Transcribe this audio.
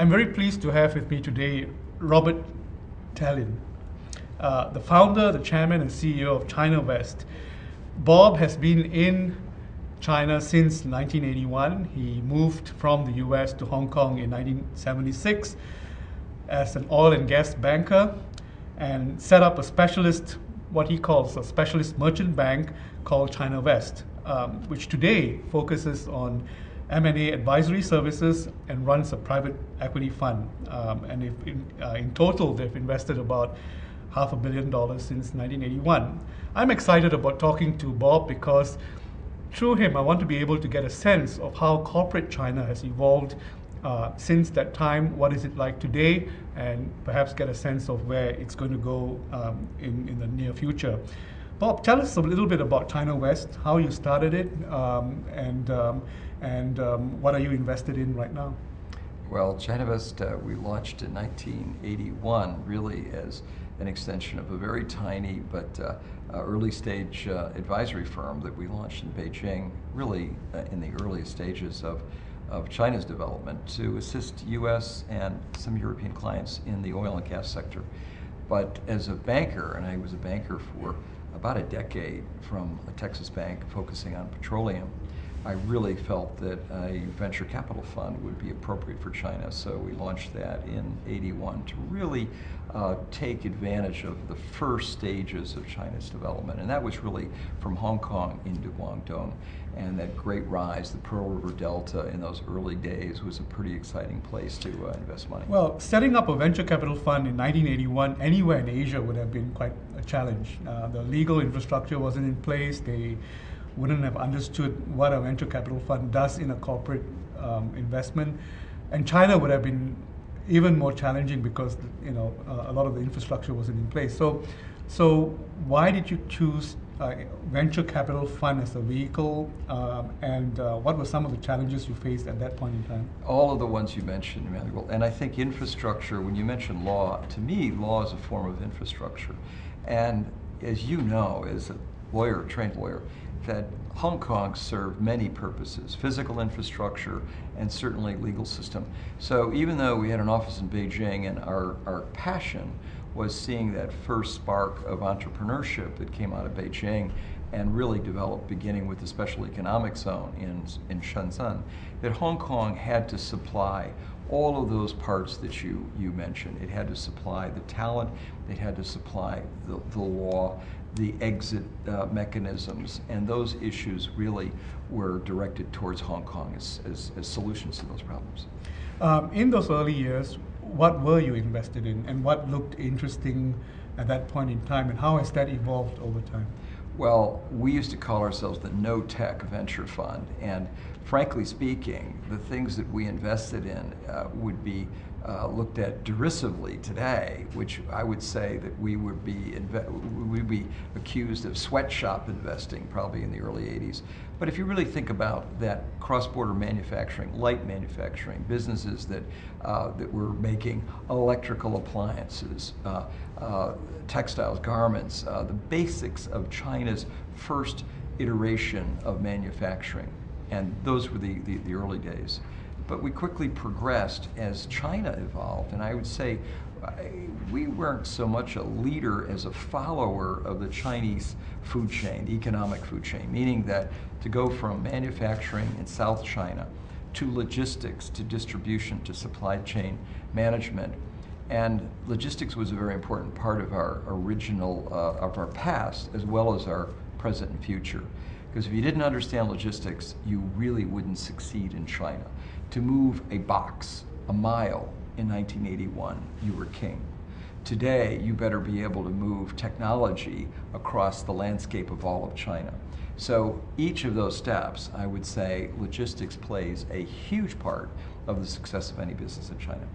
I'm very pleased to have with me today Robert Theleen, the founder, the chairman, and CEO of ChinaVest. Bob has been in China since 1981. He moved from the US to Hong Kong in 1976 as an oil and gas banker and set up a specialist, what he calls a specialist merchant bank called ChinaVest, which today focuses on M&A advisory services and runs a private equity fund. And in total, they've invested about $500 million since 1981. I'm excited about talking to Bob because through him, I want to be able to get a sense of how corporate China has evolved since that time, what is it like today, and perhaps get a sense of where it's going to go in the near future. Bob, tell us a little bit about ChinaVest, how you started it, and what are you invested in right now? Well, ChinaVest, we launched in 1981, really as an extension of a very tiny but early stage advisory firm that we launched in Beijing, really in the earliest stages of China's development to assist US and some European clients in the oil and gas sector. But as a banker, and I was a banker for about a decade from a Texas bank focusing on petroleum, I really felt that a venture capital fund would be appropriate for China. So we launched that in '81 to really take advantage of the first stages of China's development. And that was really from Hong Kong into Guangdong. And that great rise, the Pearl River Delta in those early days was a pretty exciting place to invest money. Well, setting up a venture capital fund in 1981 anywhere in Asia would have been quite a challenge. The legal infrastructure wasn't in place. They wouldn't have understood what a venture capital fund does in a corporate investment. And China would have been even more challenging because a lot of the infrastructure wasn't in place. So why did you choose venture capital fund as a vehicle, and what were some of the challenges you faced at that point in time? All of the ones you mentioned, Emmanuel. And I think infrastructure, when you mention law, to me, law is a form of infrastructure. And as you know, as a lawyer, trained lawyer, that Hong Kong served many purposes, physical infrastructure and certainly legal system. So even though we had an office in Beijing and our passion was seeing that first spark of entrepreneurship that came out of Beijing and really developed beginning with the special economic zone in Shenzhen, that Hong Kong had to supply all of those parts that you mentioned. It had to supply the talent, it had to supply the law, the exit mechanisms, and those issues really were directed towards Hong Kong as solutions to those problems. In those early years, what were you invested in, and what looked interesting at that point in time, and how has that evolved over time? Well, we used to call ourselves the notech venture fund, and frankly speaking, the things that we invested in would be looked at derisively today, which I would say that we would be accused of sweatshop investing probably in the early '80s. But if you really think about that cross-border manufacturing, light manufacturing, businesses that were making electrical appliances, textiles, garments, the basics of China's first iteration of manufacturing. And those were the early days. But we quickly progressed as China evolved, and I would say we weren't so much a leader as a follower of the Chinese food chain, economic food chain, meaning that to go from manufacturing in South China to logistics, to distribution, to supply chain management. And logistics was a very important part of our original, of our past, as well as our present and future. Because if you didn't understand logistics, you really wouldn't succeed in China. To move a box a mile in 1981, you were king. Today, you better be able to move technology across the landscape of all of China. So each of those steps, I would say, logistics plays a huge part of the success of any business in China.